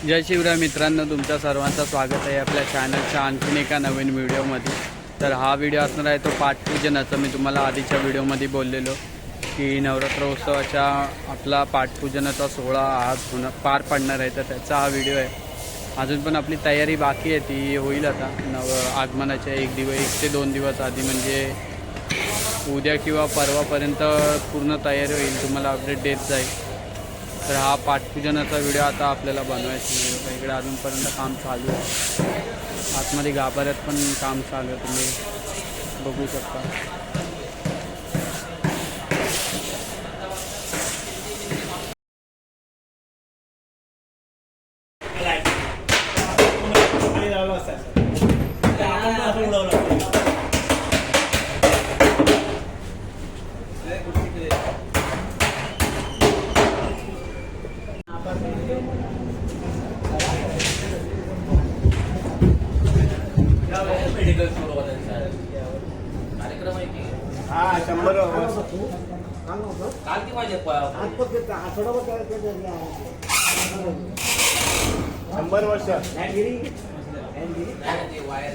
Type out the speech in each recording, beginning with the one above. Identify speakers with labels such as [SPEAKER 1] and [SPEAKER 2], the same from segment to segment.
[SPEAKER 1] जय शिवराय मित्रांनो, तुमच्या सर्वांचं स्वागत आहे आपल्या चॅनलच्या आणखीन एका नवीन व्हिडिओमध्ये. तर हा व्हिडिओ असणार आहे तो पाठपूजनाचा. मी तुम्हाला आधीच्या व्हिडिओमध्ये बोललेलो की नवरात्रोत्सवाच्या आपला पाठपूजनाचा सोहळा आज पार पडणार आहे, तर त्याचा हा व्हिडिओ आहे. अजून पण आपली तयारी बाकी आहे, ती होईल आता आगमनाच्या 1 ते 2 दिवस आधी, म्हणजे उद्या किंवा परवापर्यंत पूर्ण तयारी होईल, तुम्हाला अपडेट देत जाईल. तर हा पाठपूजनाचा व्हिडिओ आता आपल्याला बनवायचा नाही. इकडे अजूनपर्यंत काम चालू आहे, आतमध्ये गाभाऱ्यात पण काम चालू आहे, तुम्ही बघू शकता.
[SPEAKER 2] हा 100
[SPEAKER 3] काल की पाहिजे
[SPEAKER 2] 100 वर्ष
[SPEAKER 3] वायर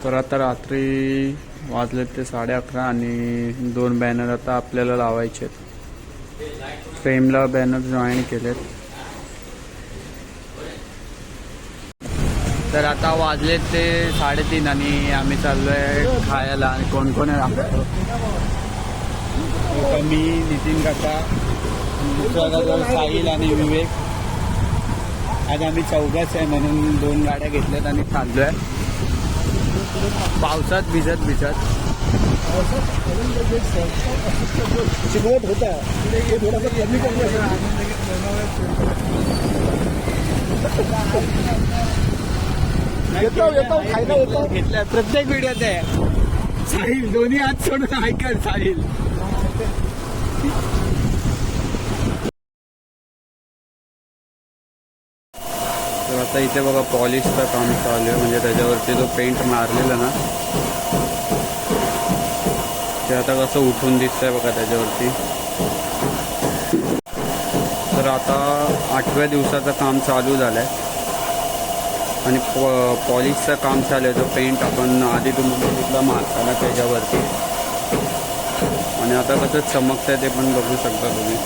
[SPEAKER 1] तर आता रात्री वाजले ते 11:30 आणि 2 बॅनर आता आपल्याला लावायचे आहेत. फ्रेमला बॅनर जॉईन केलेत. तर आता वाजले ते 3:30 आणि आम्ही चाललो आहे खायला. आणि कोण कोण आहे मी, नितीन काका, दुसरा साहिल आणि विवेक. आज आम्ही चौघाच आहे म्हणून 2 गाड्या घेतल्यात आणि चाललो आहे पावसात भिजत
[SPEAKER 2] शिकवत होता ते थोडासा कमी येतो खायला येतो
[SPEAKER 1] घेतल्या. प्रत्येक व्हिडिओत आहे साहिल, दोन्ही हात सोडून ऐकल साहिल. तर आता इथे बघा पॉलिशचं काम चालू आहे, म्हणजे त्याच्यावरती जो पेंट मारलेला ना ते आता कसं उठून दिसतंय बघा त्याच्यावरती. तर आता 8व्या दिवसाचं काम चालू झालं आहे आणि पॉलिशचं काम चालू आहे. जो पेंट आपण आधी तुम्ही बघितला मारताना त्याच्यावरती, आणि आता कसं चमकतंय ते पण बघू शकता तुम्ही.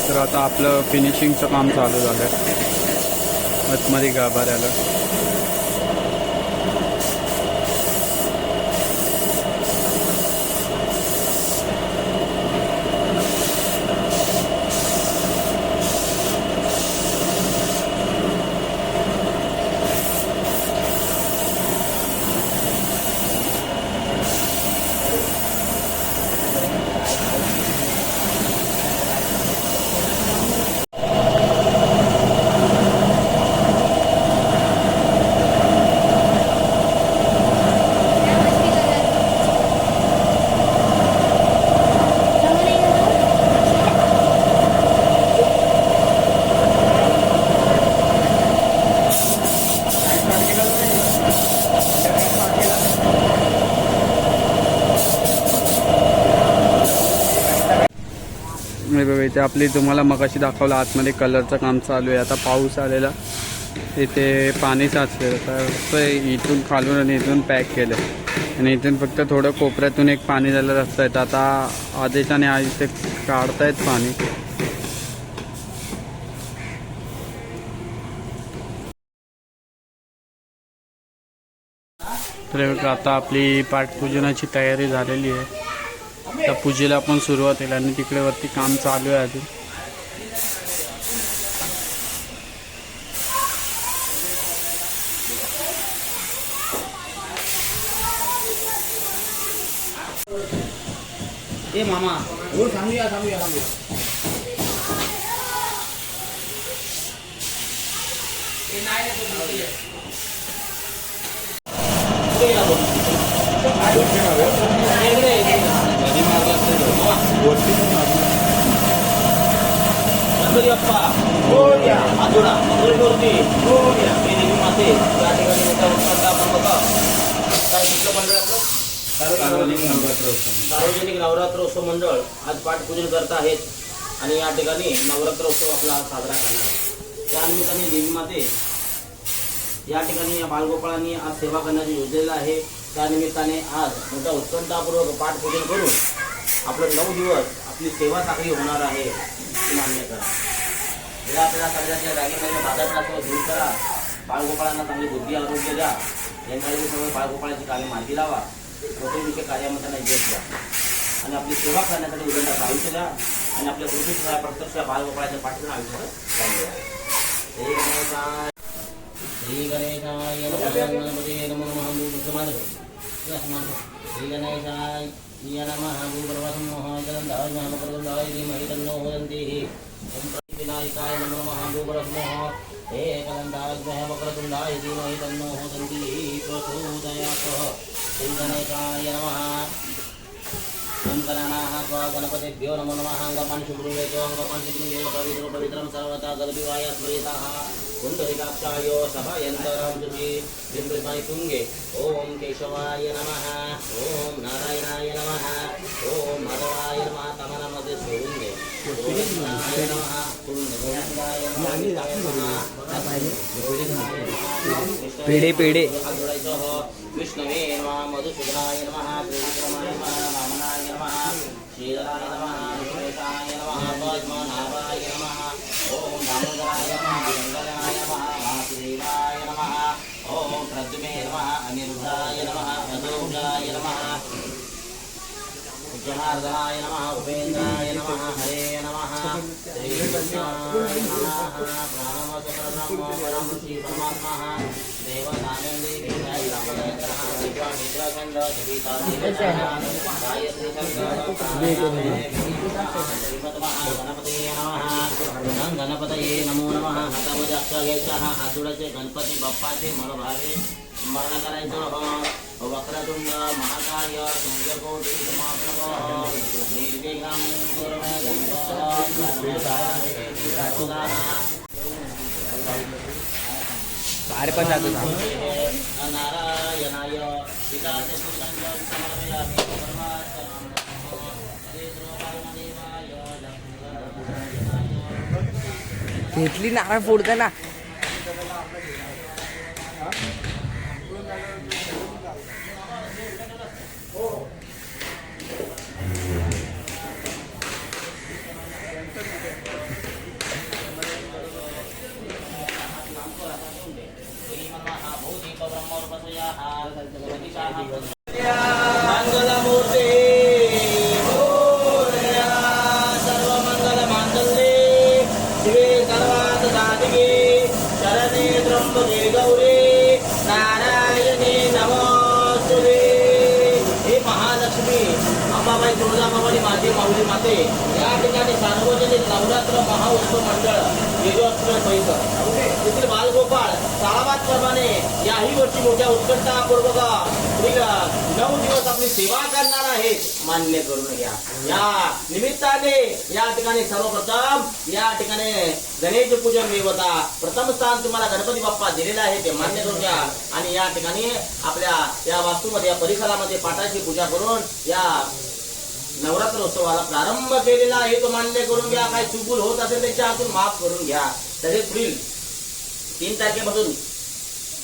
[SPEAKER 1] तर आता आपलं फिनिशिंगचं काम चालू झालं आहे. आतमध्ये गाभाऱ्याला. हे बघा इथे आपली तुम्हाला मगाशी दाखवलं आतमध्ये कलरचं काम चालू आहे. आता पाऊस आलेला इथे पाणी साचलेलं तर ते इथून खालून आणि इथून पॅक केलं आणि इथून फक्त थोडं कोपऱ्यातून एक पाणी झालं रस्ता आहे. तर आता आदेशाने आज इथे काढतायत पाणी. तर बघा आता आपली पाठपूजनाची तयारी झालेली आहे. त्या पूजेला आपण सुरुवात केली आणि तिकडे वरती काम चालू आहे अजून.
[SPEAKER 3] ए मामा हो थांबूया थांबूया थांबूया. गणपती बाप्पा मोरया. आजोळा मंगळमूर्ती मोरया. हे देवी माते या ठिकाणी मोठ्या उत्साहात आपण बघा काय कुठलं मंडळ आपलं सार्वजनिक नवरात्र उत्सव मंडळ आज पाठपूजन करत आहेत आणि या ठिकाणी नवरात्र उत्सव आपला साजरा करणार आहे. त्या निमित्ताने देवी माते या ठिकाणी या बालगोपाळांनी आज सेवा करण्याची योजलेलं आहे. त्या निमित्ताने आज मोठ्या उत्कंठापूर्वक पाठपूजन करून आपलं 9 दिवस आपली सेवा चांगली होणार आहे ही मान्य करा. जर आपल्याला सगळ्याच्या जागेमध्ये बाधाचा दूर करा. बाळगोपाळांना चांगली बुद्धी आरोग्य द्या. यांच्याकडे सगळं बाळगोपाळाची कामे मार्गी लावा. मोठे कार्यामध्ये त्यांना यश द्या आणि आपली सेवा करण्यासाठी उदंडाचं आयुष्य द्या आणि आपल्या कृतीशिवाय प्रत्यक्ष बाळगोपाळाच्या पाठीवर आयुष्यात चालू द्या. श्री गणेशाय गणपते नमो नमः. श्री गणेशाय नमः. भूपर्वसमोह जलन्धाय महाप्रदन्धाय धीमहि तन्नो वदन्ति. ओम विनायकाय नमो नमः. भूपर्वसमोह हे कलन्धाय वक्रतुण्डाय धीमहि तन्नो वदन्ति. प्रचोदयात्. श्री गणेशाय नमः. ओम गणानाः त्वा गणपतेभ्यो नमो नमः. अंगपान् शुभ्रूवेतो अंगपान् शुभ्रूवेतो पवित्रो पवित्रं सर्वथा गलभिवाय प्रेताः कुण्डलिकाक्षाय सभयन्तरं जुषि बिम्बिसाय तुङ्गे. ओम केशवाय नमः. ओम नारायणाय नमः. ओम माधवाय नमः. तमनमध्ये सोडून दे. ओम नारायणाय नमः. गोविंदाय
[SPEAKER 1] पेढे पेढे
[SPEAKER 3] विष्णवे नमः. मधुसूदनाय नमः. त्रिविक्रमाय नमः. वामनाय नमः. श्रीधराय नमः. विष्णुवेशाय नमः. पद्मनाभाय नमः. ओम दामोदराय नमः. विरंगनाय नमः. वासुदेवाय नमः. ओम प्रद्युम्ने नमः. अनिरुद्धाय नमः. अदोषाय नमः. जनार्दनाय नमः. उपेन्द्राय नमः. हरे नमः. श्रीकृष्णाय नमः. प्राणवसुप्रणमो परम श्री परमात्मा देवदानंदी विजय रामचंद्रः दिव्यामित्रचंद्र जगीतादिवसः गायत्री गणपतये नमः. गणपतये नमो नमः. हतवजाक्षगेशः हातुडाचे गणपती बाप्पाचे मनोभावे स्मरण करायचं. वक्रतुंड महाकाय सूर्यकोटि समाप्रभ निर्विघ्नं कुरु मे देव.
[SPEAKER 1] बाहेर पण जातो
[SPEAKER 3] नारायणाय पिताचे पुत्रं समर्पयामि.
[SPEAKER 4] घेतली नारळ फोडताना
[SPEAKER 3] मंगलमूर्ते मोरया सर्वमंगलमांगल्ये शिवे सर्वार्थसाधिके शरणे त्र्यंबके गौरी नारायणे नमोस्तुते। हे महालक्ष्मी अंबाबाई तुळजाभवानी माझी माऊली माते या ठिकाणी सार्वजनिक नवरात्र महाउत्सव मंडळ येजोस्त्र परिसर येथील बालगोपाळ साळाबादप्रमाणे याही वर्षी मोठ्या उत्कंठापूर्वक 9 दिवस आपली सेवा करणार आहेत मान्य करून घ्या। या निमित्ताने या ठिकाणी सर्वप्रथम या ठिकाणी गणेश पूजन देवता प्रथम स्थान तुम्हाला गणपती बाप्पा दिलेला आहे ते मान्य करून घ्या। आणि या ठिकाणी आपल्या या वास्तूमध्ये या परिसरामध्ये पाटाची पूजा करून या नवरात्र उत्सवाला प्रारंभ केलेला आहे तो मान्य करून घ्या। काही चुकूल होत असेल त्याच्या हातून माफ करून घ्या। तसेच पुढील 3 तारखेपासून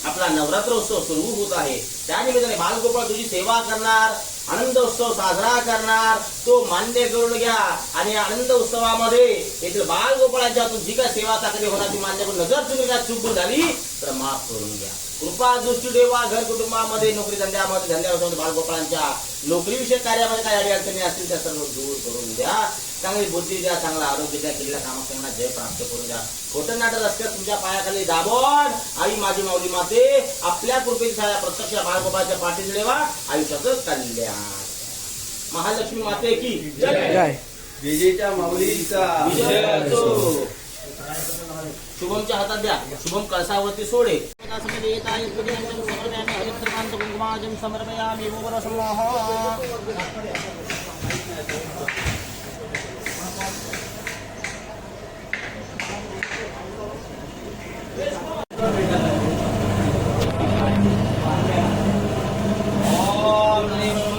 [SPEAKER 3] आपला नवरात्र उत्सव सुरू होत आहे। त्यानिमित्ताने बालगोपाळ तुझी सेवा करणार आनंद उत्सव साजरा करणार तो मान्य करून घ्या। आणि या आनंद उत्सवामध्ये येथील बालगोपाळाच्या हातून जी काय सेवा चाकरी होणार ती मान्य करून नजर तुम्ही काय चूक झाली तर माफ करून घ्या। कृपा दृष्टी ठेवा। घर कुटुंबामध्ये नोकरी धंद्यामध्ये बालगोपाळांच्या नोकरीविषयक कार्यामध्ये काही अडचणी असतील त्या सर्व दूर करून द्या। चांगली बुद्धी द्या, चांगला आरोग्य द्या, केलेल्या कामांना जय प्राप्त करून द्या। खोटं नाटक असल्यास तुमच्या पायाखाली दाबोड आई माझी माऊली माते आपल्या कृपेची छाया प्रत्यक्ष बाळगोपाळाच्या पाठीस ठेवा। आयुष्याचं कल्याण। महालक्ष्मी माते की
[SPEAKER 4] जय.
[SPEAKER 1] विजेच्या माऊलीचा
[SPEAKER 3] विजय असो। शुभमच्या हातात द्या। शुभम कळसावरती सोडे समर्पयामी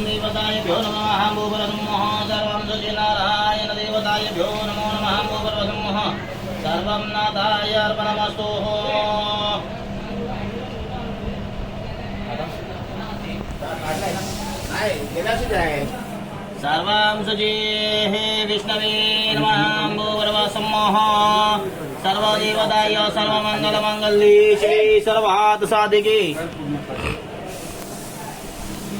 [SPEAKER 3] देवताभ्यो नमः भूपरसमः सर्वं सचिनारायण देवताभ्यो नमो नमः भूपरसमः सर्वं नाथाय अर्पणमस्तु। सर्वं सजे हे विष्णवे नमः भूपरसमः सर्वदेवताय सर्वमंगलमंगल्ये शिवे सर्वार्थ साधिके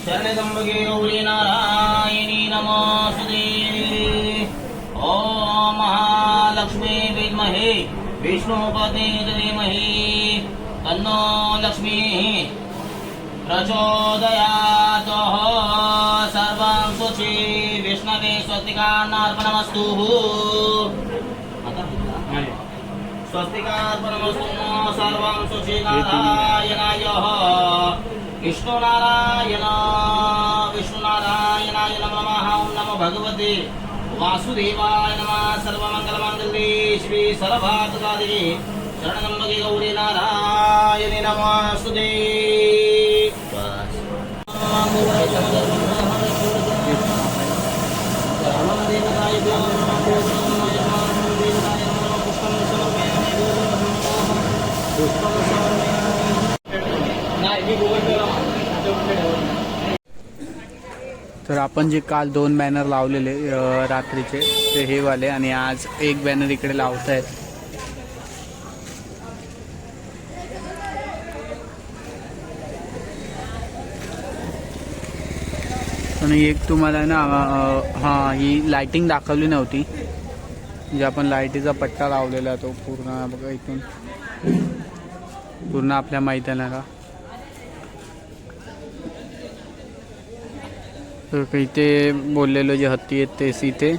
[SPEAKER 3] शरणे त्र्यंबके गौरी नारायणी नमोस्तुते। ओम महालक्ष्मी विद्महे विष्णुपत्नी धीमहि तन्नो लक्ष्मी प्रचोदयात्। सर्वं शुचि विष्णवे स्वस्तिकार्पणमस्तु। स्वस्तिकार्पणमस्तु। सर्वं शुचि नारायणाय विष्णुनारायणाय नमः। ओम नमो भगवते वासुदेवाय नमः। सर्वमंगलमांगल्ये शिवे सर्वार्थसाधिके शरणत्र्यंबके गौरी नारायणी नमोस्तुते।
[SPEAKER 1] तर आपण जे काल 2 बॅनर लावलेले रात्रीचे ते हे वाले आणि आज एक बॅनर इकडे लावतायत। आणि एक तुम्हाला ना ही लाइटिंग दाखवली नव्हती जे आपण लाईटीचा पट्टा लावलेला तो पूर्ण बघा इथून पूर्ण आपल्या मैदानाला। तर इथे बोललेलो जे हत्ती आहेत तेच इथे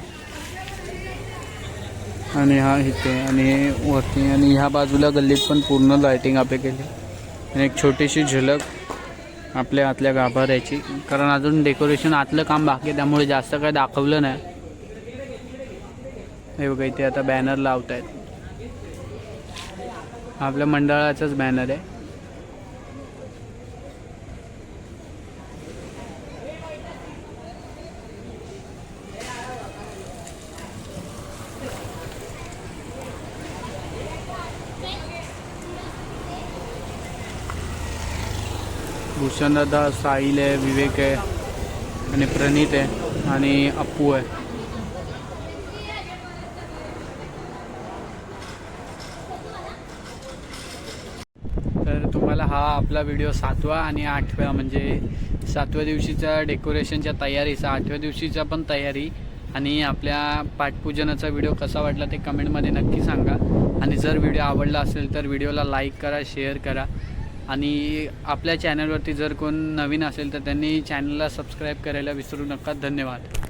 [SPEAKER 1] आणि हा इथे आणि हे वरती आणि ह्या बाजूला गल्लीत पण पूर्ण लाइटिंग आपे केली आणि एक छोटीशी झलक आपल्या आतल्या गाभाऱ्याची कारण अजून डेकोरेशन आतलं काम बाकी आहे त्यामुळे जास्त काय दाखवलं नाही। हे बघा इथे आता बॅनर लावत आहेत आपल्या मंडळाचाच बॅनर आहे। भूषण दादा, साहिल आहे, विवेक आहे आणि प्रणित आहे आणि अप्पू आहे। तर तर तुम्हाला हा आपला व्हिडिओ 7वा आणि 8व्या म्हणजे 7व्या दिवशीचा डेकोरेशनच्या तयारीचा 8व्या दिवशीचा पण तयारी आणि आपल्या पाठपूजनाचा व्हिडिओ कसा वाटला ते कमेंटमध्ये नक्की सांगा. आणि जर व्हिडिओ आवडला असेल तर व्हिडिओला लाईक करा, शेअर करा आणि आपल्या चॅनलवरती जर कोण नवीन असेल तर त्यांनी चॅनलला सबस्क्राईब करायला विसरू नका. धन्यवाद.